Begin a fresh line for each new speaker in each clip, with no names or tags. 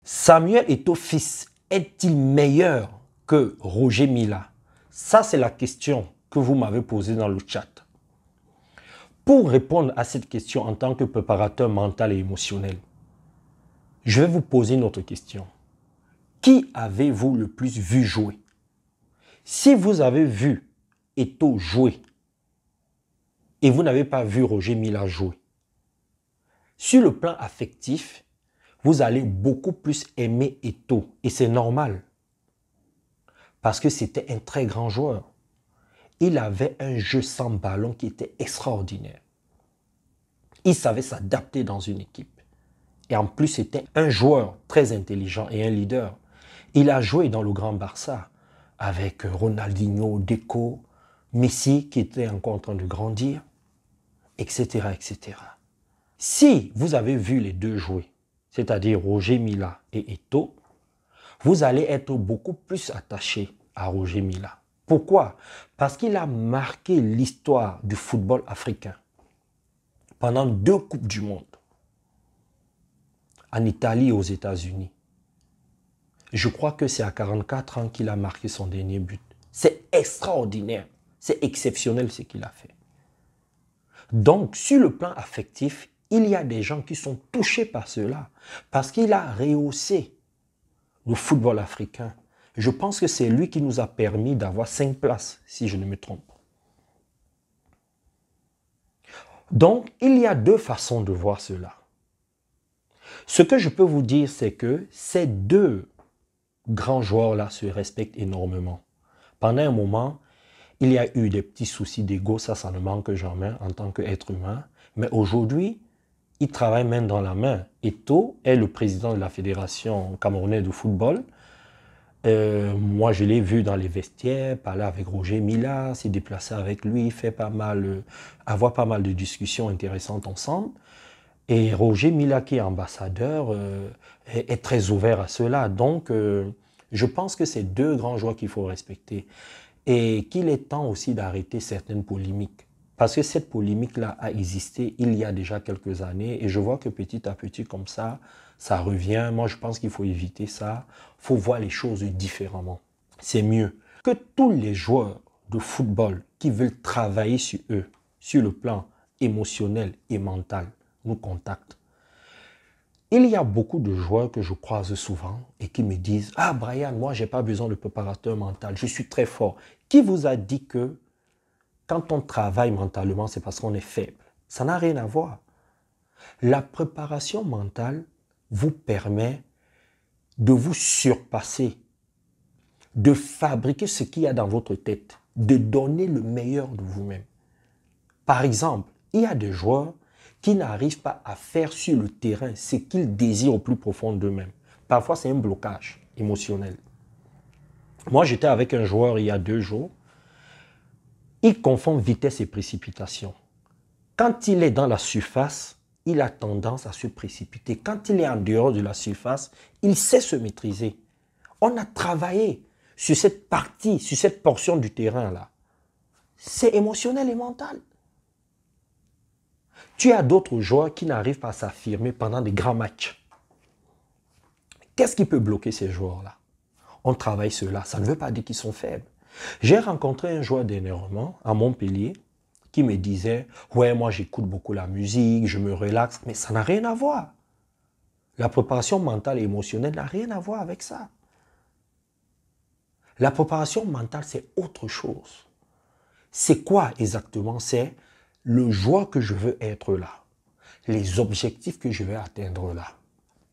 Samuel Eto'o fils est-il meilleur que Roger Mila? Ça, c'est la question que vous m'avez posée dans le chat. Pour répondre à cette question en tant que préparateur mental et émotionnel, je vais vous poser une autre question. Qui avez-vous le plus vu jouer? Si vous avez vu Eto'o jouer et vous n'avez pas vu Roger Mila jouer, sur le plan affectif, vous allez beaucoup plus aimer Eto'o. Et c'est normal. Parce que c'était un très grand joueur. Il avait un jeu sans ballon qui était extraordinaire. Il savait s'adapter dans une équipe. Et en plus, c'était un joueur très intelligent et un leader. Il a joué dans le Grand Barça avec Ronaldinho, Deco, Messi qui était encore en train de grandir, etc., etc. Si vous avez vu les deux jouer, c'est-à-dire Roger Mila et Eto'o, vous allez être beaucoup plus attaché à Roger Mila. Pourquoi? Parce qu'il a marqué l'histoire du football africain pendant 2 Coupes du Monde, en Italie et aux États-Unis. Je crois que c'est à 44 ans qu'il a marqué son dernier but. C'est extraordinaire, c'est exceptionnel ce qu'il a fait. Donc, sur le plan affectif, il y a des gens qui sont touchés par cela, parce qu'il a rehaussé le football africain. Je pense que c'est lui qui nous a permis d'avoir 5 places, si je ne me trompe. Donc, il y a 2 façons de voir cela. Ce que je peux vous dire, c'est que ces 2 grands joueurs-là se respectent énormément. Pendant un moment, il y a eu des petits soucis d'ego, ça ne manque jamais en tant qu'être humain. Mais aujourd'hui, ils travaillent main dans la main. Eto'o est le président de la Fédération camerounaise de football. Moi, je l'ai vu dans les vestiaires, parler avec Roger Mila, s'est déplacé avec lui, avoir pas mal de discussions intéressantes ensemble. Et Roger Mila, qui est ambassadeur, est très ouvert à cela. Donc, je pense que c'est 2 grands joueurs qu'il faut respecter. Et qu'il est temps aussi d'arrêter certaines polémiques. Parce que cette polémique-là a existé il y a déjà quelques années. Et je vois que petit à petit, comme ça revient. Moi, je pense qu'il faut éviter ça. Il faut voir les choses différemment. C'est mieux que tous les joueurs de football qui veulent travailler sur eux, sur le plan émotionnel et mental, nous contactent. Il y a beaucoup de joueurs que je croise souvent et qui me disent « Ah Brian, moi je n'ai pas besoin de préparateur mental, je suis très fort. » Qui vous a dit que quand on travaille mentalement, c'est parce qu'on est faible? Ça n'a rien à voir. La préparation mentale vous permet de vous surpasser, de fabriquer ce qu'il y a dans votre tête, de donner le meilleur de vous-même. Par exemple, il y a des joueurs qui n'arrivent pas à faire sur le terrain ce qu'ils désirent au plus profond d'eux-mêmes. Parfois, c'est un blocage émotionnel. Moi, j'étais avec un joueur il y a 2 jours. Il confond vitesse et précipitation. Quand il est dans la surface, il a tendance à se précipiter. Quand il est en dehors de la surface, il sait se maîtriser. On a travaillé sur cette partie, sur cette portion du terrain-là. C'est émotionnel et mental. Tu as d'autres joueurs qui n'arrivent pas à s'affirmer pendant des grands matchs. Qu'est-ce qui peut bloquer ces joueurs-là? On travaille cela. Ça ne veut pas dire qu'ils sont faibles. J'ai rencontré un joueur dernièrement à Montpellier qui me disait « Ouais, moi j'écoute beaucoup la musique, je me relaxe. » Mais ça n'a rien à voir. La préparation mentale et émotionnelle n'a rien à voir avec ça. La préparation mentale, c'est autre chose. C'est quoi exactement? C'est le joueur que je veux être là. Les objectifs que je vais atteindre là.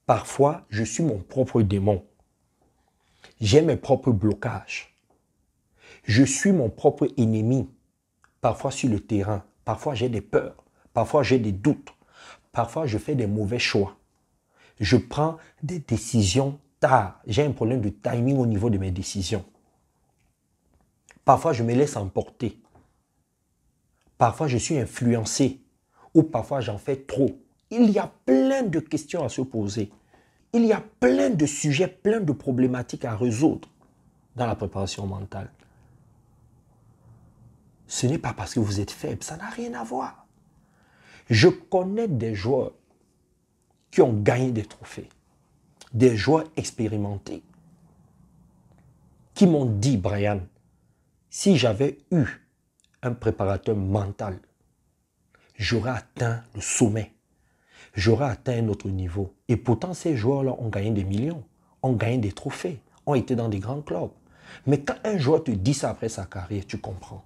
Parfois, je suis mon propre démon. J'ai mes propres blocages. Je suis mon propre ennemi. Parfois sur le terrain. Parfois, j'ai des peurs. Parfois, j'ai des doutes. Parfois, je fais des mauvais choix. Je prends des décisions tard. J'ai un problème de timing au niveau de mes décisions. Parfois, je me laisse emporter. Parfois, je suis influencé. Ou parfois, j'en fais trop. Il y a plein de questions à se poser. Il y a plein de sujets, plein de problématiques à résoudre dans la préparation mentale. Ce n'est pas parce que vous êtes faible, ça n'a rien à voir. Je connais des joueurs qui ont gagné des trophées. des joueurs expérimentés qui m'ont dit, Brian, si j'avais eu un préparateur mental, j'aurais atteint le sommet. J'aurais atteint un autre niveau. Et pourtant, ces joueurs-là ont gagné des millions, ont gagné des trophées, ont été dans des grands clubs. Mais quand un joueur te dit ça après sa carrière, tu comprends.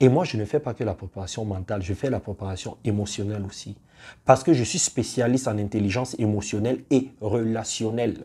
Et moi, je ne fais pas que la préparation mentale, je fais la préparation émotionnelle aussi. Parce que je suis spécialiste en intelligence émotionnelle et relationnelle.